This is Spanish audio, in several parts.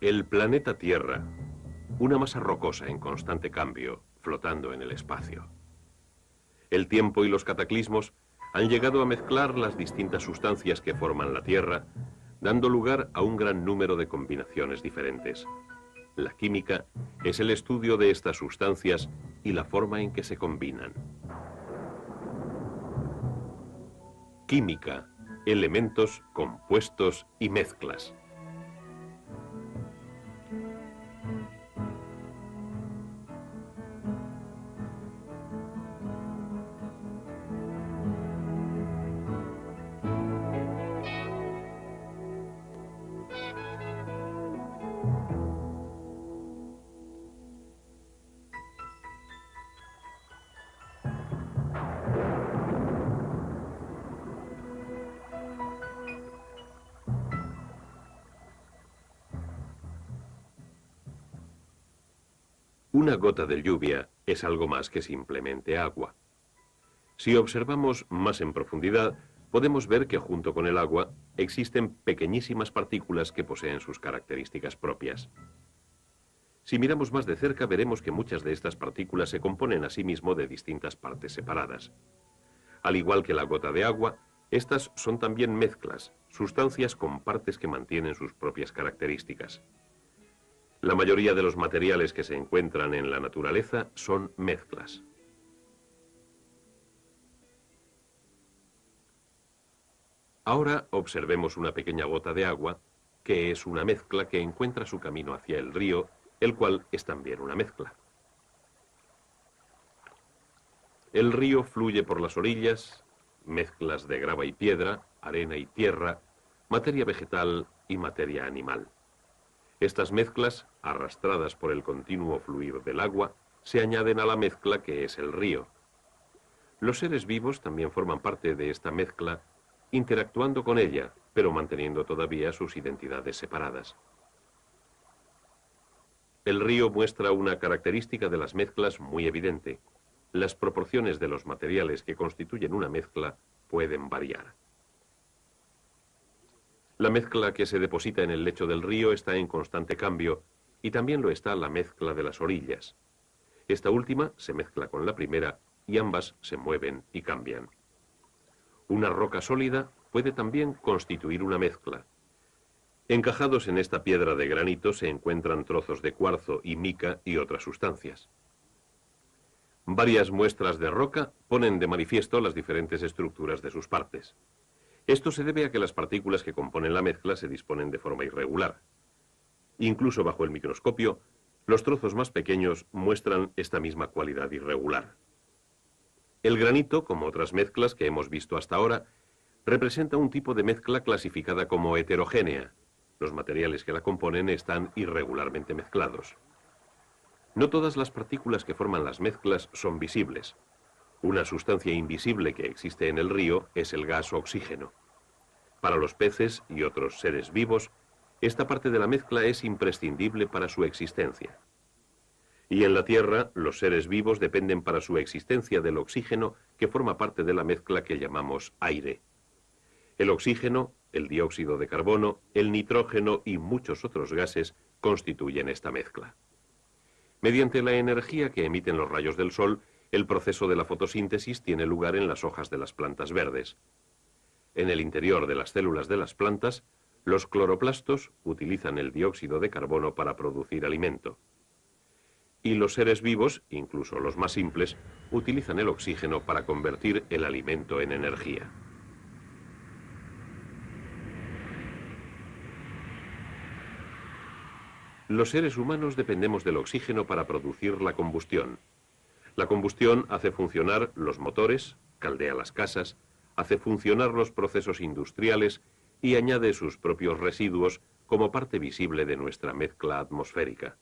El planeta Tierra, una masa rocosa en constante cambio, flotando en el espacio. El tiempo y los cataclismos han llegado a mezclar las distintas sustancias que forman la Tierra, dando lugar a un gran número de combinaciones diferentes. La química es el estudio de estas sustancias y la forma en que se combinan. Química, elementos, compuestos y mezclas. Una gota de lluvia es algo más que simplemente agua. Si observamos más en profundidad, podemos ver que junto con el agua existen pequeñísimas partículas que poseen sus características propias. Si miramos más de cerca, veremos que muchas de estas partículas se componen a sí mismo de distintas partes separadas. Al igual que la gota de agua, estas son también mezclas, sustancias con partes que mantienen sus propias características. La mayoría de los materiales que se encuentran en la naturaleza son mezclas. Ahora observemos una pequeña gota de agua, que es una mezcla que encuentra su camino hacia el río, el cual es también una mezcla. El río fluye por las orillas, mezclas de grava y piedra, arena y tierra, materia vegetal y materia animal. Estas mezclas, arrastradas por el continuo fluir del agua, se añaden a la mezcla que es el río. Los seres vivos también forman parte de esta mezcla, interactuando con ella, pero manteniendo todavía sus identidades separadas. El río muestra una característica de las mezclas muy evidente. Las proporciones de los materiales que constituyen una mezcla pueden variar. La mezcla que se deposita en el lecho del río está en constante cambio y también lo está la mezcla de las orillas. Esta última se mezcla con la primera y ambas se mueven y cambian. Una roca sólida puede también constituir una mezcla. Encajados en esta piedra de granito se encuentran trozos de cuarzo y mica y otras sustancias. Varias muestras de roca ponen de manifiesto las diferentes estructuras de sus partes. Esto se debe a que las partículas que componen la mezcla se disponen de forma irregular. Incluso bajo el microscopio, los trozos más pequeños muestran esta misma cualidad irregular. El granito, como otras mezclas que hemos visto hasta ahora, representa un tipo de mezcla clasificada como heterogénea. Los materiales que la componen están irregularmente mezclados. No todas las partículas que forman las mezclas son visibles. Una sustancia invisible que existe en el río es el gas oxígeno. Para los peces y otros seres vivos, esta parte de la mezcla es imprescindible para su existencia. Y en la Tierra, los seres vivos dependen para su existencia del oxígeno que forma parte de la mezcla que llamamos aire. El oxígeno, el dióxido de carbono, el nitrógeno y muchos otros gases constituyen esta mezcla. Mediante la energía que emiten los rayos del sol, el proceso de la fotosíntesis tiene lugar en las hojas de las plantas verdes. En el interior de las células de las plantas, los cloroplastos utilizan el dióxido de carbono para producir alimento. Y los seres vivos, incluso los más simples, utilizan el oxígeno para convertir el alimento en energía. Los seres humanos dependemos del oxígeno para producir la combustión. La combustión hace funcionar los motores, caldea las casas, hace funcionar los procesos industriales y añade sus propios residuos como parte visible de nuestra mezcla atmosférica.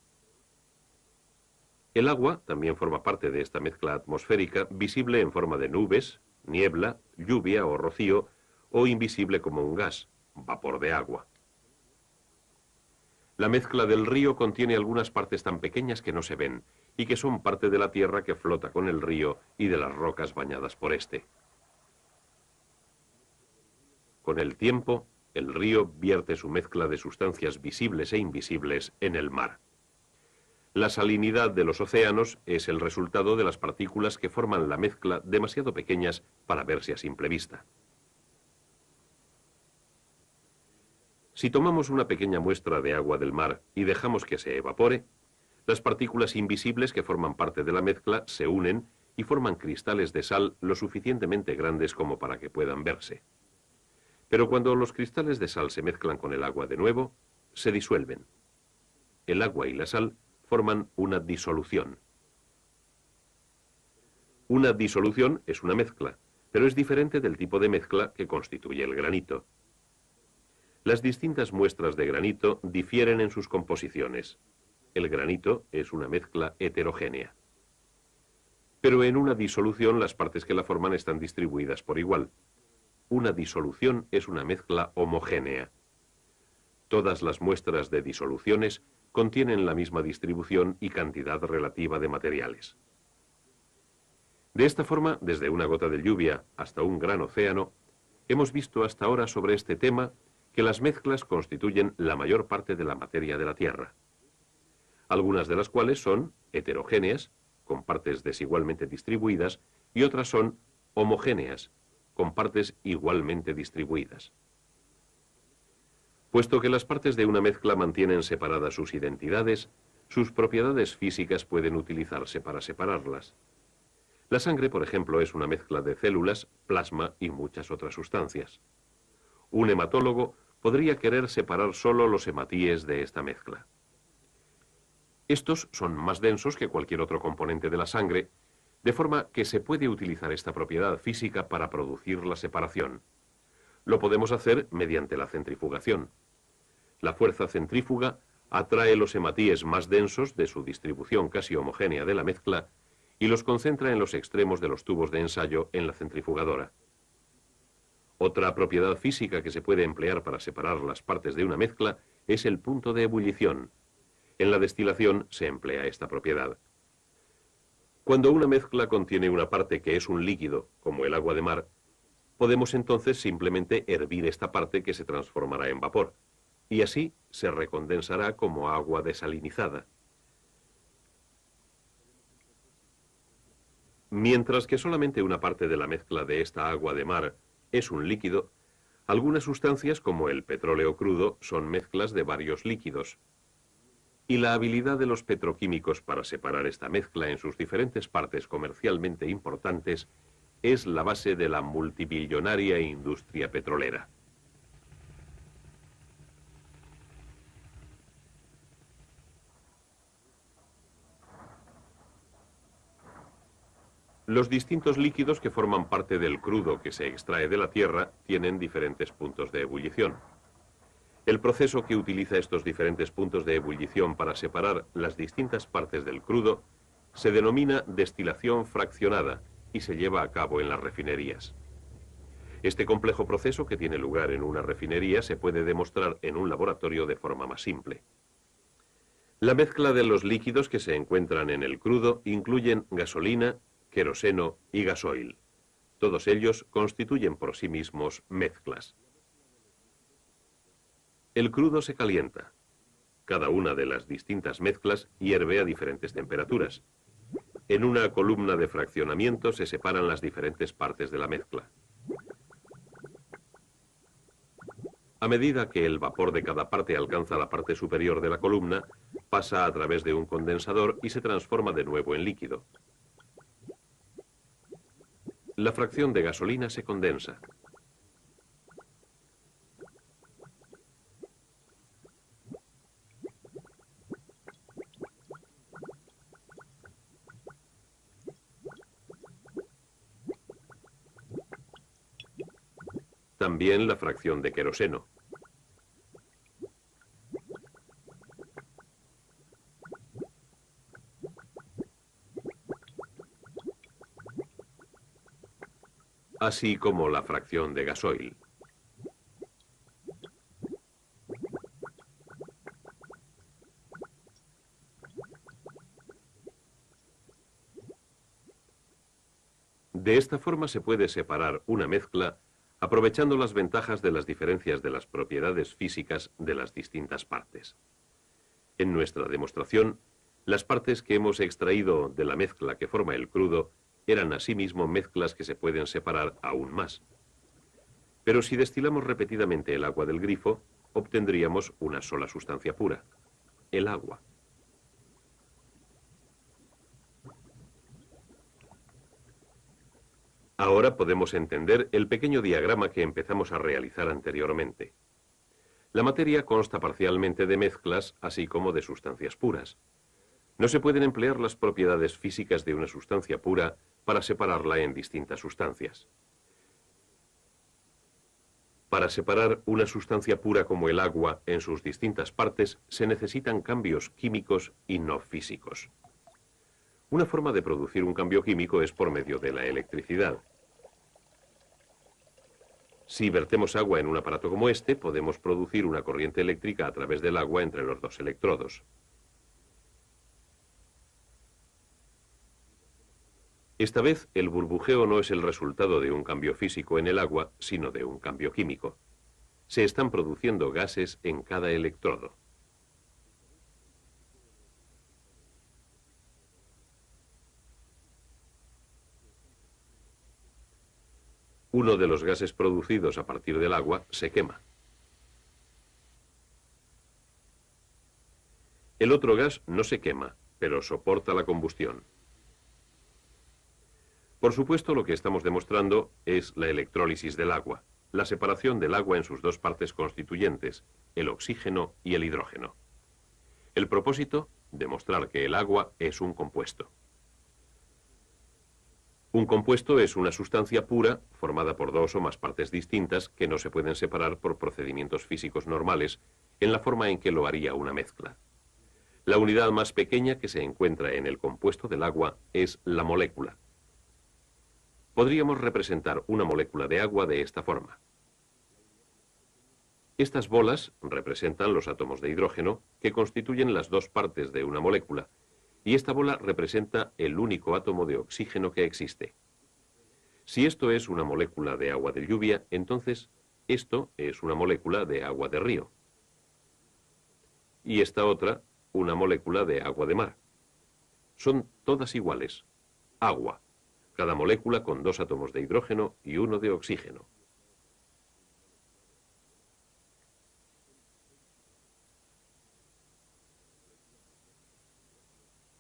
El agua también forma parte de esta mezcla atmosférica, visible en forma de nubes, niebla, lluvia o rocío, o invisible como un gas, vapor de agua. La mezcla del río contiene algunas partes tan pequeñas que no se ven, y que son parte de la tierra que flota con el río y de las rocas bañadas por este. Con el tiempo, El río vierte su mezcla de sustancias visibles e invisibles en el mar. La salinidad de los océanos es el resultado de las partículas que forman la mezcla demasiado pequeñas para verse a simple vista. Si tomamos una pequeña muestra de agua del mar y dejamos que se evapore, las partículas invisibles que forman parte de la mezcla se unen y forman cristales de sal lo suficientemente grandes como para que puedan verse. Pero cuando los cristales de sal se mezclan con el agua de nuevo, se disuelven. El agua y la sal forman una disolución. Una disolución es una mezcla, pero es diferente del tipo de mezcla que constituye el granito. Las distintas muestras de granito difieren en sus composiciones. El granito es una mezcla heterogénea. Pero en una disolución las partes que la forman están distribuidas por igual. Una disolución es una mezcla homogénea. Todas las muestras de disoluciones contienen la misma distribución y cantidad relativa de materiales. De esta forma, desde una gota de lluvia hasta un gran océano, hemos visto hasta ahora sobre este tema que las mezclas constituyen la mayor parte de la materia de la Tierra, algunas de las cuales son heterogéneas, con partes desigualmente distribuidas, y otras son homogéneas, con partes igualmente distribuidas. Puesto que las partes de una mezcla mantienen separadas sus identidades, sus propiedades físicas pueden utilizarse para separarlas. La sangre, por ejemplo, es una mezcla de células, plasma y muchas otras sustancias. Un hematólogo podría querer separar solo los hematíes de esta mezcla. Estos son más densos que cualquier otro componente de la sangre, de forma que se puede utilizar esta propiedad física para producir la separación. Lo podemos hacer mediante la centrifugación. La fuerza centrífuga atrae los hematíes más densos de su distribución casi homogénea de la mezcla y los concentra en los extremos de los tubos de ensayo en la centrifugadora. Otra propiedad física que se puede emplear para separar las partes de una mezcla es el punto de ebullición. En la destilación se emplea esta propiedad. Cuando una mezcla contiene una parte que es un líquido, como el agua de mar, podemos entonces simplemente hervir esta parte que se transformará en vapor, y así se recondensará como agua desalinizada. Mientras que solamente una parte de la mezcla de esta agua de mar es un líquido, algunas sustancias como el petróleo crudo son mezclas de varios líquidos. Y la habilidad de los petroquímicos para separar esta mezcla en sus diferentes partes comercialmente importantes es la base de la multibillonaria industria petrolera. Los distintos líquidos que forman parte del crudo que se extrae de la tierra tienen diferentes puntos de ebullición. El proceso que utiliza estos diferentes puntos de ebullición para separar las distintas partes del crudo se denomina destilación fraccionada y se lleva a cabo en las refinerías. Este complejo proceso que tiene lugar en una refinería se puede demostrar en un laboratorio de forma más simple. La mezcla de los líquidos que se encuentran en el crudo incluyen gasolina, queroseno y gasoil. Todos ellos constituyen por sí mismos mezclas. El crudo se calienta. Cada una de las distintas mezclas hierve a diferentes temperaturas. En una columna de fraccionamiento se separan las diferentes partes de la mezcla. A medida que el vapor de cada parte alcanza la parte superior de la columna, pasa a través de un condensador y se transforma de nuevo en líquido. La fracción de gasolina se condensa. También la fracción de queroseno. Así como la fracción de gasoil. De esta forma se puede separar una mezcla a aprovechando las ventajas de las diferencias de las propiedades físicas de las distintas partes. En nuestra demostración, las partes que hemos extraído de la mezcla que forma el crudo eran asimismo mezclas que se pueden separar aún más. Pero si destilamos repetidamente el agua del grifo, obtendríamos una sola sustancia pura, el agua. Ahora podemos entender el pequeño diagrama que empezamos a realizar anteriormente. La materia consta parcialmente de mezclas, así como de sustancias puras. No se pueden emplear las propiedades físicas de una sustancia pura para separarla en distintas sustancias. Para separar una sustancia pura como el agua en sus distintas partes se necesitan cambios químicos y no físicos. Una forma de producir un cambio químico es por medio de la electricidad. Si vertemos agua en un aparato como este, podemos producir una corriente eléctrica a través del agua entre los dos electrodos. Esta vez, el burbujeo no es el resultado de un cambio físico en el agua, sino de un cambio químico. Se están produciendo gases en cada electrodo. Uno de los gases producidos a partir del agua se quema. El otro gas no se quema, pero soporta la combustión. Por supuesto, lo que estamos demostrando es la electrólisis del agua, la separación del agua en sus dos partes constituyentes, el oxígeno y el hidrógeno. El propósito, demostrar que el agua es un compuesto. Un compuesto es una sustancia pura formada por dos o más partes distintas que no se pueden separar por procedimientos físicos normales en la forma en que lo haría una mezcla. La unidad más pequeña que se encuentra en el compuesto del agua es la molécula. Podríamos representar una molécula de agua de esta forma. Estas bolas representan los átomos de hidrógeno que constituyen las dos partes de una molécula, y esta bola representa el único átomo de oxígeno que existe. Si esto es una molécula de agua de lluvia, entonces esto es una molécula de agua de río. Y esta otra, una molécula de agua de mar. Son todas iguales. Agua. Cada molécula con dos átomos de hidrógeno y uno de oxígeno.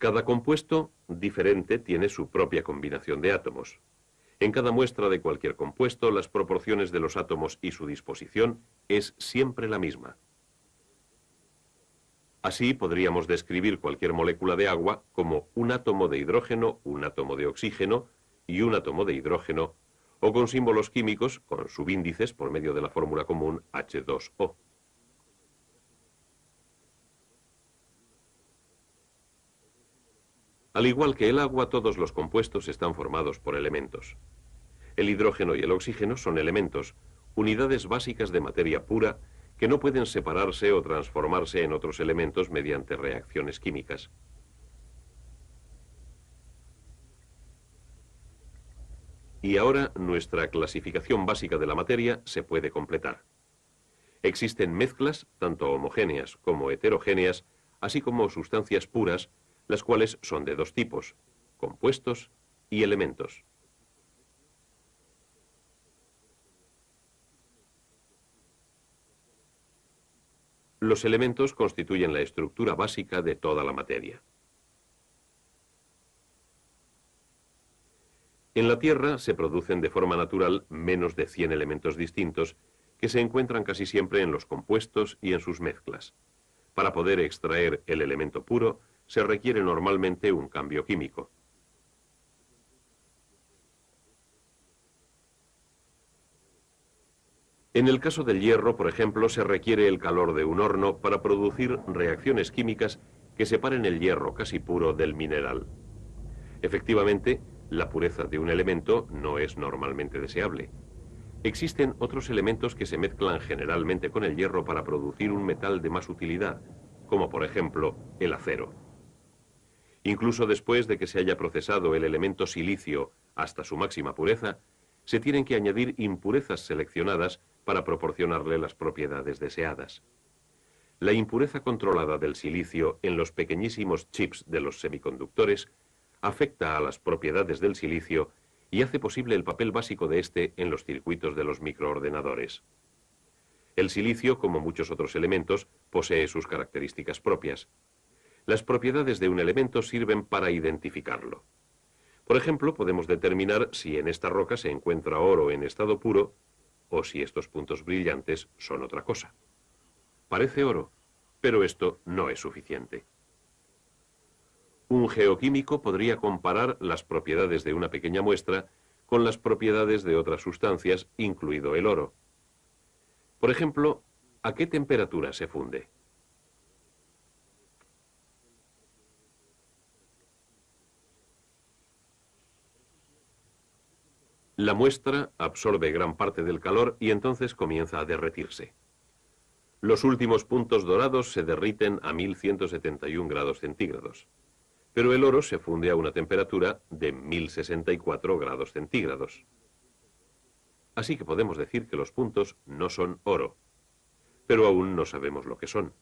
Cada compuesto diferente tiene su propia combinación de átomos. En cada muestra de cualquier compuesto, las proporciones de los átomos y su disposición es siempre la misma. Así podríamos describir cualquier molécula de agua como un átomo de hidrógeno, un átomo de oxígeno y un átomo de hidrógeno, o con símbolos químicos con subíndices por medio de la fórmula común H2O. Al igual que el agua, todos los compuestos están formados por elementos. El hidrógeno y el oxígeno son elementos, unidades básicas de materia pura que no pueden separarse o transformarse en otros elementos mediante reacciones químicas. Y ahora nuestra clasificación básica de la materia se puede completar. Existen mezclas, tanto homogéneas como heterogéneas, así como sustancias puras, las cuales son de dos tipos, compuestos y elementos. Los elementos constituyen la estructura básica de toda la materia. En la Tierra se producen de forma natural menos de 100 elementos distintos que se encuentran casi siempre en los compuestos y en sus mezclas. Para poder extraer el elemento puro, se requiere normalmente un cambio químico. En el caso del hierro, por ejemplo, se requiere el calor de un horno para producir reacciones químicas que separen el hierro casi puro del mineral. Efectivamente, la pureza de un elemento no es normalmente deseable. Existen otros elementos que se mezclan generalmente con el hierro para producir un metal de más utilidad, como por ejemplo el acero. Incluso después de que se haya procesado el elemento silicio hasta su máxima pureza, se tienen que añadir impurezas seleccionadas para proporcionarle las propiedades deseadas. La impureza controlada del silicio en los pequeñísimos chips de los semiconductores afecta a las propiedades del silicio y hace posible el papel básico de este en los circuitos de los microordenadores. El silicio, como muchos otros elementos, posee sus características propias. Las propiedades de un elemento sirven para identificarlo. Por ejemplo, podemos determinar si en esta roca se encuentra oro en estado puro o si estos puntos brillantes son otra cosa. Parece oro, pero esto no es suficiente. Un geoquímico podría comparar las propiedades de una pequeña muestra con las propiedades de otras sustancias, incluido el oro. Por ejemplo, ¿a qué temperatura se funde? La muestra absorbe gran parte del calor y entonces comienza a derretirse. Los últimos puntos dorados se derriten a 1171 grados centígrados, pero el oro se funde a una temperatura de 1064 grados centígrados. Así que podemos decir que los puntos no son oro, pero aún no sabemos lo que son.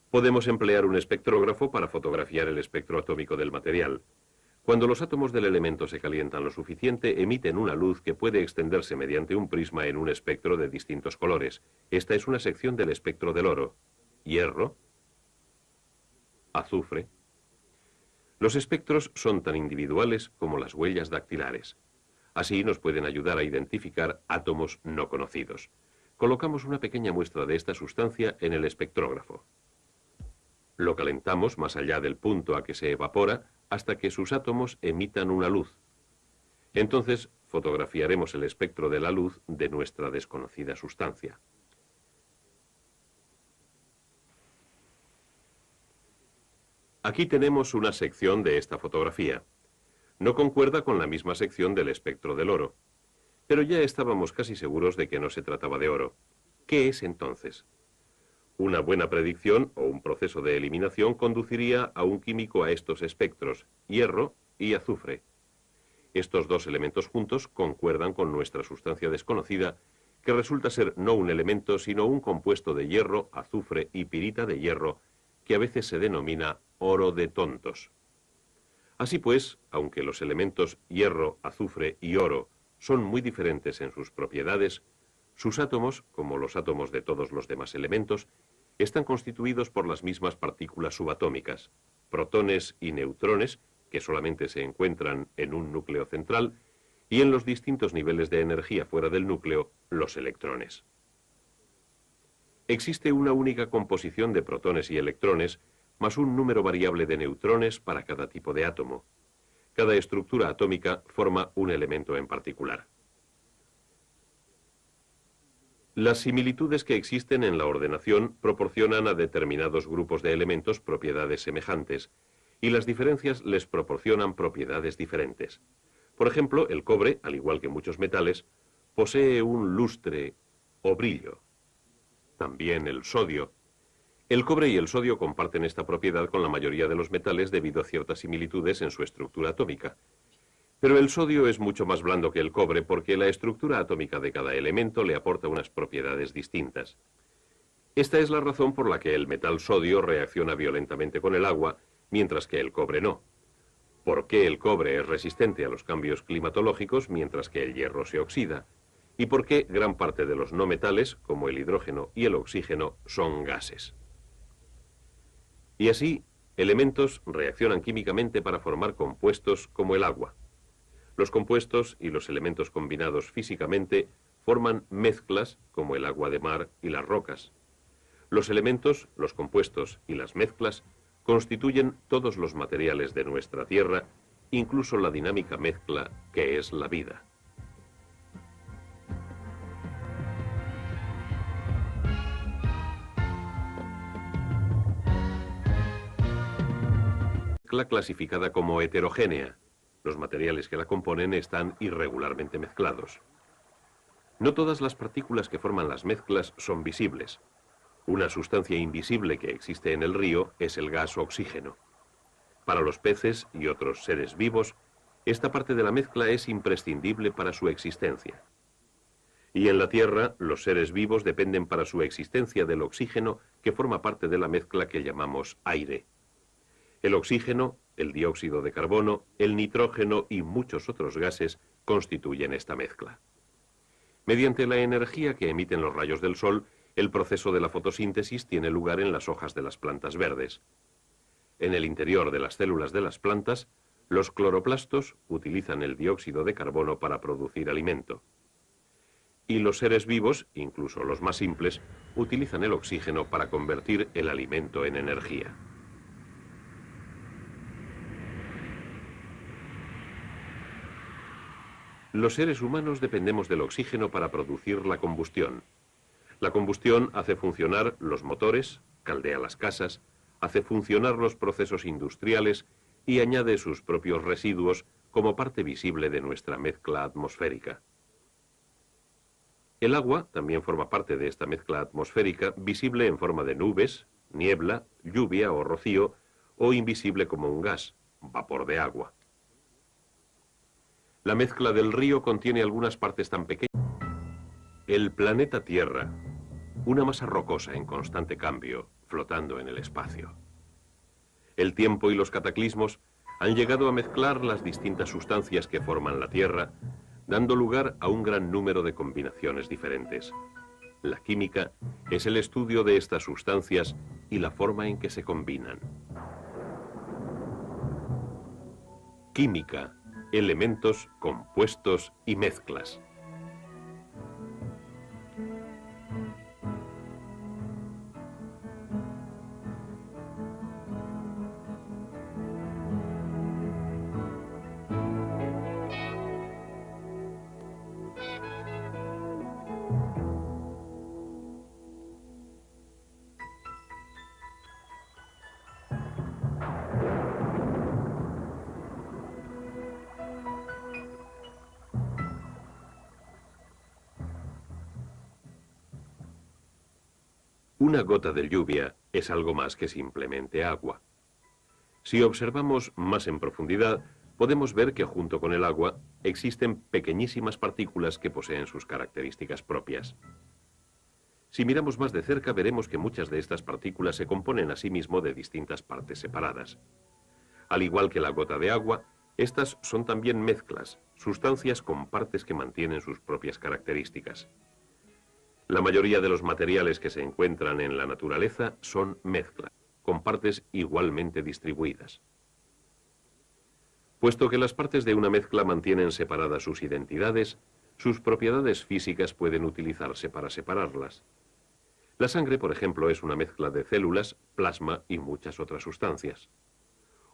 Podemos emplear un espectrógrafo para fotografiar el espectro atómico del material. Cuando los átomos del elemento se calientan lo suficiente, emiten una luz que puede extenderse mediante un prisma en un espectro de distintos colores. Esta es una sección del espectro del oro. Hierro, azufre. Los espectros son tan individuales como las huellas dactilares. Así nos pueden ayudar a identificar átomos no conocidos. Colocamos una pequeña muestra de esta sustancia en el espectrógrafo. Lo calentamos más allá del punto a que se evapora hasta que sus átomos emitan una luz. Entonces fotografiaremos el espectro de la luz de nuestra desconocida sustancia. Aquí tenemos una sección de esta fotografía. No concuerda con la misma sección del espectro del oro. Pero ya estábamos casi seguros de que no se trataba de oro. ¿Qué es entonces? Una buena predicción o un proceso de eliminación conduciría a un químico a estos espectros, hierro y azufre. Estos dos elementos juntos concuerdan con nuestra sustancia desconocida, que resulta ser no un elemento, sino un compuesto de hierro, azufre y pirita de hierro, que a veces se denomina oro de tontos. Así pues, aunque los elementos hierro, azufre y oro son muy diferentes en sus propiedades, sus átomos, como los átomos de todos los demás elementos, están constituidos por las mismas partículas subatómicas, protones y neutrones, que solamente se encuentran en un núcleo central, y en los distintos niveles de energía fuera del núcleo, los electrones. Existe una única composición de protones y electrones, más un número variable de neutrones para cada tipo de átomo. Cada estructura atómica forma un elemento en particular. Las similitudes que existen en la ordenación proporcionan a determinados grupos de elementos propiedades semejantes, y las diferencias les proporcionan propiedades diferentes. Por ejemplo, el cobre, al igual que muchos metales, posee un lustre o brillo. También el sodio. El cobre y el sodio comparten esta propiedad con la mayoría de los metales debido a ciertas similitudes en su estructura atómica. Pero el sodio es mucho más blando que el cobre porque la estructura atómica de cada elemento le aporta unas propiedades distintas. Esta es la razón por la que el metal sodio reacciona violentamente con el agua, mientras que el cobre no. ¿Por qué el cobre es resistente a los cambios climatológicos mientras que el hierro se oxida? ¿Y por qué gran parte de los no metales, como el hidrógeno y el oxígeno, son gases? Y así, elementos reaccionan químicamente para formar compuestos como el agua. Los compuestos y los elementos combinados físicamente forman mezclas como el agua de mar y las rocas. Los elementos, los compuestos y las mezclas constituyen todos los materiales de nuestra Tierra, incluso la dinámica mezcla que es la vida. Mezcla clasificada como heterogénea. Los materiales que la componen están irregularmente mezclados. No todas las partículas que forman las mezclas son visibles. Una sustancia invisible que existe en el río es el gas oxígeno. Para los peces y otros seres vivos, Esta parte de la mezcla es imprescindible para su existencia. Y en la Tierra, los seres vivos dependen para su existencia del oxígeno que forma parte de la mezcla que llamamos aire. El oxígeno, el dióxido de carbono, el nitrógeno y muchos otros gases constituyen esta mezcla. Mediante la energía que emiten los rayos del sol, el proceso de la fotosíntesis tiene lugar en las hojas de las plantas verdes. En el interior de las células de las plantas, los cloroplastos utilizan el dióxido de carbono para producir alimento. Y los seres vivos, incluso los más simples, utilizan el oxígeno para convertir el alimento en energía. Los seres humanos dependemos del oxígeno para producir la combustión. La combustión hace funcionar los motores, caldea las casas, hace funcionar los procesos industriales y añade sus propios residuos como parte visible de nuestra mezcla atmosférica. El agua también forma parte de esta mezcla atmosférica, visible en forma de nubes, niebla, lluvia o rocío, o invisible como un gas, vapor de agua. La mezcla del río contiene algunas partes tan pequeñas. El planeta Tierra, una masa rocosa en constante cambio, flotando en el espacio. El tiempo y los cataclismos han llegado a mezclar las distintas sustancias que forman la Tierra, dando lugar a un gran número de combinaciones diferentes. La química es el estudio de estas sustancias y la forma en que se combinan. Química, elementos, compuestos y mezclas. Una gota de lluvia es algo más que simplemente agua. Si observamos más en profundidad, podemos ver que junto con el agua existen pequeñísimas partículas que poseen sus características propias. Si miramos más de cerca, veremos que muchas de estas partículas se componen a sí mismo de distintas partes separadas. Al igual que la gota de agua, estas son también mezclas, sustancias con partes que mantienen sus propias características. La mayoría de los materiales que se encuentran en la naturaleza son mezclas, con partes igualmente distribuidas. Puesto que las partes de una mezcla mantienen separadas sus identidades, sus propiedades físicas pueden utilizarse para separarlas. La sangre, por ejemplo, es una mezcla de células, plasma y muchas otras sustancias.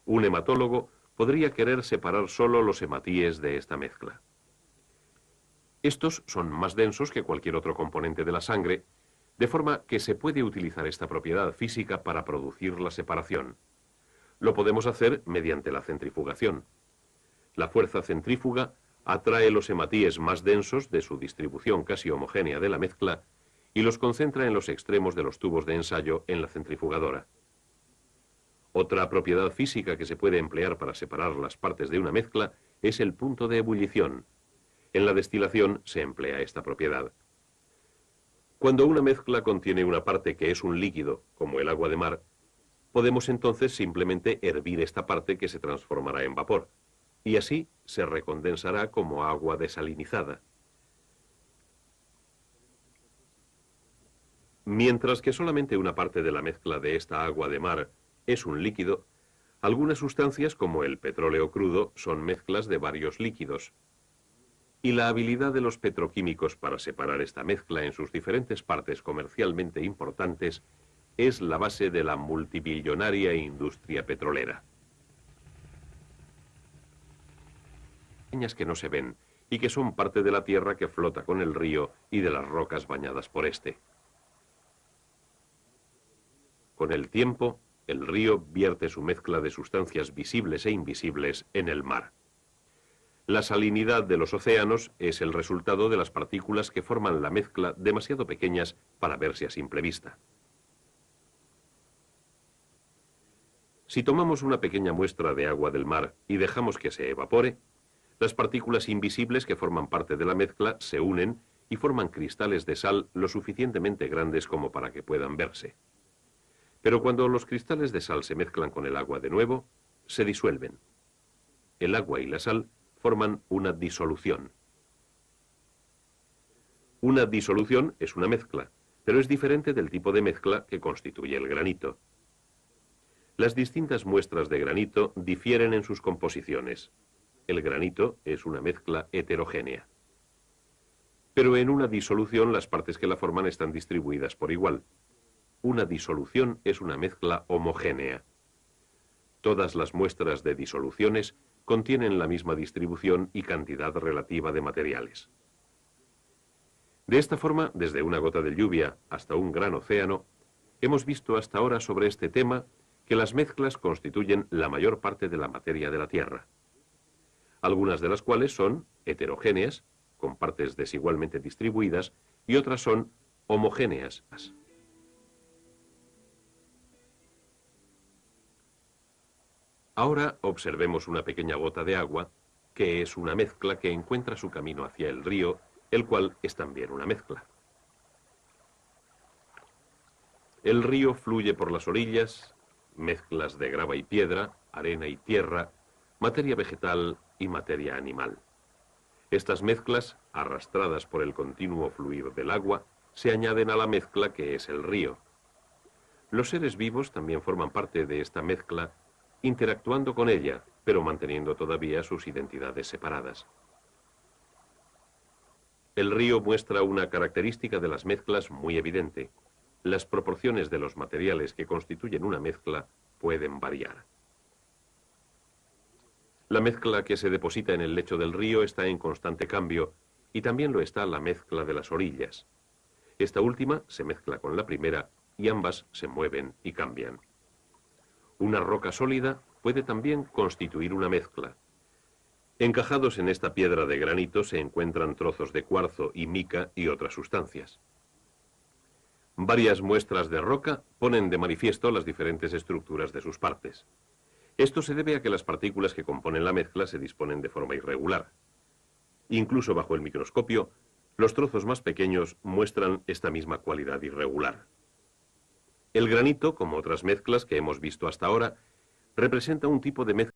Un hematólogo podría querer separar solo los hematíes de esta mezcla. Estos son más densos que cualquier otro componente de la sangre, de forma que se puede utilizar esta propiedad física para producir la separación. Lo podemos hacer mediante la centrifugación. La fuerza centrífuga atrae los hematíes más densos de su distribución casi homogénea de la mezcla y los concentra en los extremos de los tubos de ensayo en la centrifugadora. Otra propiedad física que se puede emplear para separar las partes de una mezcla es el punto de ebullición. En la destilación se emplea esta propiedad. Cuando una mezcla contiene una parte que es un líquido, como el agua de mar, podemos entonces simplemente hervir esta parte que se transformará en vapor, y así se recondensará como agua desalinizada. Mientras que solamente una parte de la mezcla de esta agua de mar es un líquido, algunas sustancias como el petróleo crudo son mezclas de varios líquidos. Y la habilidad de los petroquímicos para separar esta mezcla en sus diferentes partes comercialmente importantes es la base de la multibillonaria industria petrolera. Pequeñas que no se ven y que son parte de la tierra que flota con el río y de las rocas bañadas por este. Con el tiempo, el río vierte su mezcla de sustancias visibles e invisibles en el mar. La salinidad de los océanos es el resultado de las partículas que forman la mezcla demasiado pequeñas para verse a simple vista. Si tomamos una pequeña muestra de agua del mar y dejamos que se evapore, Las partículas invisibles que forman parte de la mezcla se unen y forman cristales de sal lo suficientemente grandes como para que puedan verse. Pero cuando los cristales de sal se mezclan con el agua de nuevo, se disuelven. El agua y la sal forman una disolución. Una disolución es una mezcla, pero es diferente del tipo de mezcla que constituye el granito. Las distintas muestras de granito difieren en sus composiciones. El granito es una mezcla heterogénea. Pero en una disolución las partes que la forman están distribuidas por igual. Una disolución es una mezcla homogénea. Todas las muestras de disoluciones contienen la misma distribución y cantidad relativa de materiales. De esta forma, desde una gota de lluvia hasta un gran océano, hemos visto hasta ahora sobre este tema que las mezclas constituyen la mayor parte de la materia de la Tierra, algunas de las cuales son heterogéneas, con partes desigualmente distribuidas, y otras son homogéneas. Ahora observemos una pequeña gota de agua, que es una mezcla que encuentra su camino hacia el río, el cual es también una mezcla. El río fluye por las orillas, mezclas de grava y piedra, arena y tierra, materia vegetal y materia animal. Estas mezclas, arrastradas por el continuo fluir del agua, se añaden a la mezcla que es el río. Los seres vivos también forman parte de esta mezcla, interactuando con ella, pero manteniendo todavía sus identidades separadas. El río muestra una característica de las mezclas muy evidente. Las proporciones de los materiales que constituyen una mezcla pueden variar. La mezcla que se deposita en el lecho del río está en constante cambio y también lo está la mezcla de las orillas. Esta última se mezcla con la primera y ambas se mueven y cambian. Una roca sólida puede también constituir una mezcla. Encajados en esta piedra de granito se encuentran trozos de cuarzo y mica y otras sustancias. Varias muestras de roca ponen de manifiesto las diferentes estructuras de sus partes. Esto se debe a que las partículas que componen la mezcla se disponen de forma irregular. Incluso bajo el microscopio, los trozos más pequeños muestran esta misma cualidad irregular. El granito, como otras mezclas que hemos visto hasta ahora, representa un tipo de mezcla